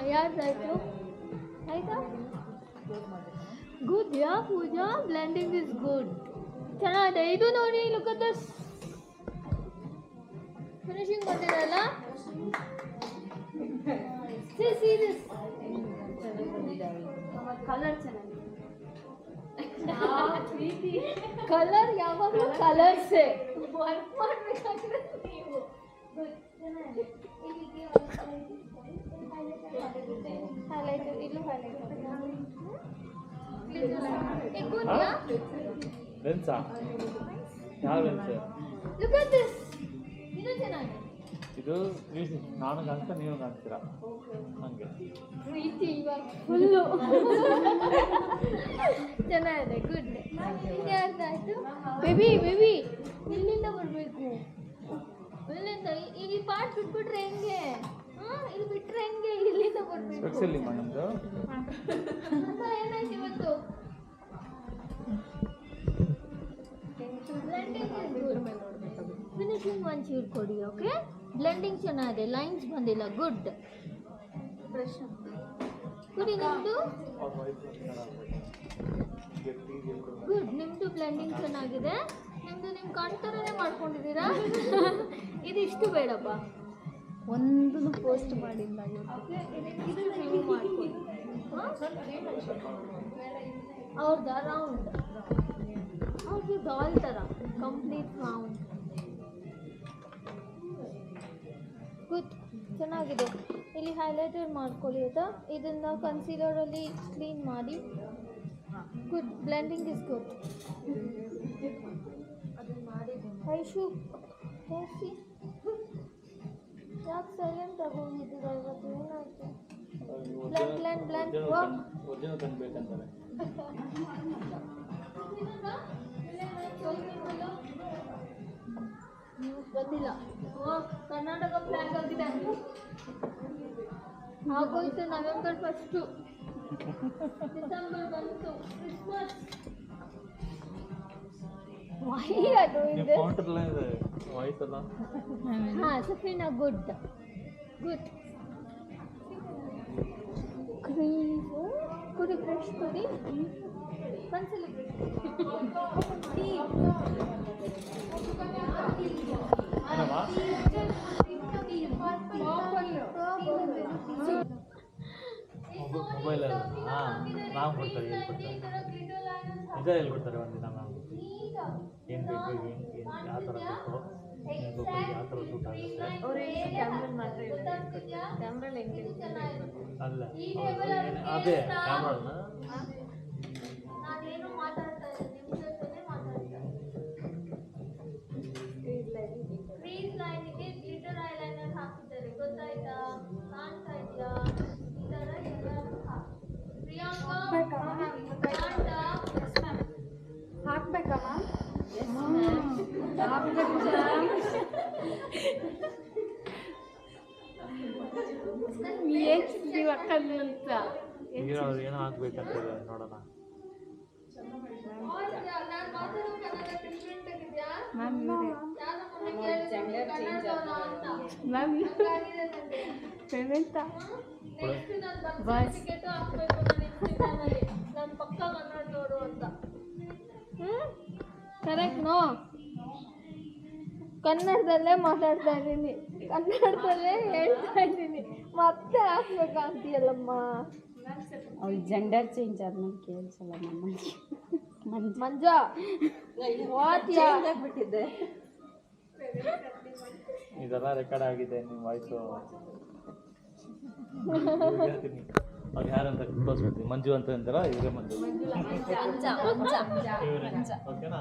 ಯಾರ್ದಾಯ್ತು ಆಯ್ತಾ good yeah Pooja blending is good ಚೆನ್ನಾಗಿದೆ ಇದು ನೋಡಿ ಲುಕ್ ಅಟ್ ದಿಸ್ ಫಿನಿಶಿಂಗ್ ಬಂದಿರಲ್ಲ see this ಕಲರ್ ಚೆನ್ನಾಗಿದೆ ಕಲರ್ ಯಾವಾಗಲೂ ಕಲರ್ಸೇ ವರ್ಕ್ ಮಾಡಬೇಕಾದ್ರೆ ನೀವು ಹೈಲೈಟ್ ಇಲ್ಲೂ ಹೈಲೈಟ್ ಲೆನ್ಸಾ ಯಾವ ಲೆನ್ಸ್ ಲುಕ್ ಅಟ್ ದಿಸ್ ಇದು ಚೆನ್ನಾಗಿದೆ ಇದು ನಾನು ಕಾಣಿಸ್ತಾ ನೀವು ಕಾಣಿಸ್ತೀರಾ ಹಂಗೆ ಪ್ರೀತಿ ಇವಾಗ ಫುಲ್ಲು ಚೆನ್ನಾಗಿದೆ ಗುಡ್ ಯಾರ್ದಾಯ್ತು ಬೇಬಿ ಬೇಬಿ ಇಲ್ಲಿಂದ ಬರಬೇಕು ಇಲ್ಲಿಂದ ಈಗ ಈ ಪಾರ್ಟ್ ಬಿಟ್ಬಿಟ್ರೆ ಹೆಂಗೆ ಇದು ಬಿಟ್ರೆ ಹೆಂಗೆ ಇಲ್ಲಿಂದ ಬರಬೇಕು ಸ್ಪೆಷಲಿ ನಮ್ಮದು ಏನಾಯ್ತು ಇವತ್ತು ಫಿನಿಶಿಂಗ್ ಒಂಚೂರು ಕೊಡಿ ಓಕೆ ಬ್ಲೆಂಡಿಂಗ್ ಚೆನ್ನಾಗಿದೆ ಲೈನ್ಸ್ ಬಂದಿಲ್ಲ ಗುಡ್ ಕುಡಿ ನಿಮ್ಮದು ಗುಡ್ ನಿಮ್ಮದು ಬ್ಲೆಂಡಿಂಗ್ ಚೆನ್ನಾಗಿದೆ ನಿಮ್ಮದು ನಿಮ್ಮ ಕಾಣ್ತಾರೇ ಮಾಡ್ಕೊಂಡಿದ್ದೀರಾ ಇದು ಇಷ್ಟು ಬೇಡಪ್ಪ ಒಂದೂ ಪೋಸ್ಟ್ ಮಾಡಿಲ್ಲ ಇದು ರಿಮೂವ್ ಮಾಡ್ಕೊಳ್ಳಿ ಅವ್ರದ್ದು ರೌಂಡ್ ಅವ್ರದ್ದು ಡಾಲ್ ಥರ ಕಂಪ್ಲೀಟ್ ರೌಂಡ್ ಗುಡ್ ಚೆನ್ನಾಗಿದೆ ಇಲ್ಲಿ ಹೈಲೈಟರ್ ಮಾಡ್ಕೊಳ್ಳಿ ಆಯಿತಾ ಇದನ್ನು ಕನ್ಸೀಲರಲ್ಲಿ ಕ್ಲೀನ್ ಮಾಡಿ good blending is good Aishu ಹೇಸಿ ಯಾಕೆ ಸೈಲೆಂಟ್ ಆಗೋಗಿದ್ದೀರಾ ಇವತ್ತು ಏನಾಯ್ತು ಬ್ಲೆಂಡ್ ಬ್ಲೆಂಡ್ ಬ್ಲೆಂಡ್ ಒರಿಜಿನಲ್ ತಂದ್ಬೇಕಂತಾರೆ ಬಂದಿಲ್ಲ ಕರ್ನಾಟಕ ಫ್ಲಾಗ್ ಆಗಿದೆ ಆಗೋಯ್ತು ನವೆಂಬರ್ 1 ಡಿಸೆಂಬರ್ ಬಂತು Christmas why are doing this ಕೌಂಟರ್ಲ ಇದೆ ವಾಯ್ಸ್ ಅಲ್ಲ ಸಫೀನಾ ಗುಡ್ ಗುಡ್ ಕ್ರೀಮ್ ಕುಡಿ ಫ್ರೆಶ್ ಕುಡಿ ಒಂದ್ಸಲ ಮೊಬೈಲ್ ನಾವು ಕೊಡ್ತಾರೆ ನಿಜ ಹೇಳ್ಬಿಡ್ತಾರೆ ಒಂದಿನ ನಾವು ಏನು ಬೇಕು ಏನು ಯಾವ ಥರ ಬೇಕು ಒಬ್ಬರಿಗೆ ಯಾವ ಥರ ಸೂಟ್ ಆಗುತ್ತೆ ಅಲ್ಲ ಅದೇ ಕ್ಯಾಮ್ರಾನ ನಾನೇನು ಮಾತಾಡ್ತಾ ಇದ್ದೀನಿ ನಿಮ್ಮ ಜೊತೆನೇ ಮಾತಾಡ್ತಾ ಕ್ರೀಸ್ ಲೈನಿಗೆ ಗ್ಲಿಟರ್ ಐಲೈನರ್ ಹಾಕಿದ್ದಾರೆ ಗೊತ್ತಾಯ್ತಾ ಕಾಣ್ತಾ ಇದೆಯಾ ಈ ಥರ ಎಲ್ಲರೂ ಪ್ರಿಯಾಂಕಾ ಹಾಕ್ಬೇಕಾ ಈಗ ಅವ್ರು ಏನೋ ಹಾಕ್ಬೇಕಂತ ನೋಡೋಣ ನಾನು ಪಕ್ಕ ಕನ್ನಡ ನೋಡು ಅಂತ ಕರೆಕ್ಟ್ ನೋ ಕನ್ನಡದಲ್ಲೇ ಮಾತಾಡ್ತಾ ಇದ್ದೀನಿ ಕನ್ನಡದಲ್ಲೇ ಹೇಳ್ತಾ ಇದ್ದೀನಿ ಮತ್ತೆ ಹಾಕ್ಬೇಕಂತೀಯಲ್ಲಮ್ಮ ಅವ್ಳು ಜೆಂಡರ್ ಚೇಂಜ್ ಆದ್ಮೇಲೆ ಕೇಳಿಸಲ್ಲ ಮಂಜ ವಾತ್ಯಾ ಆಗ್ಬಿಟ್ಟಿದ್ದೆ ಇದೆಲ್ಲ ರೆಕಾರ್ಡ್ ಆಗಿದೆ ನಿಮ್ಮ ವಾಯ್ಸು ಹೇಳ್ತೀನಿ ಅವ್ರು ಯಾರಂತ ತೋರಿಸ್ಬಿಡ್ತೀನಿ ಮಂಜು ಅಂತ ಅಂತಾರ ಇವರೇ ಮಂಜು ಓಕೆನಾ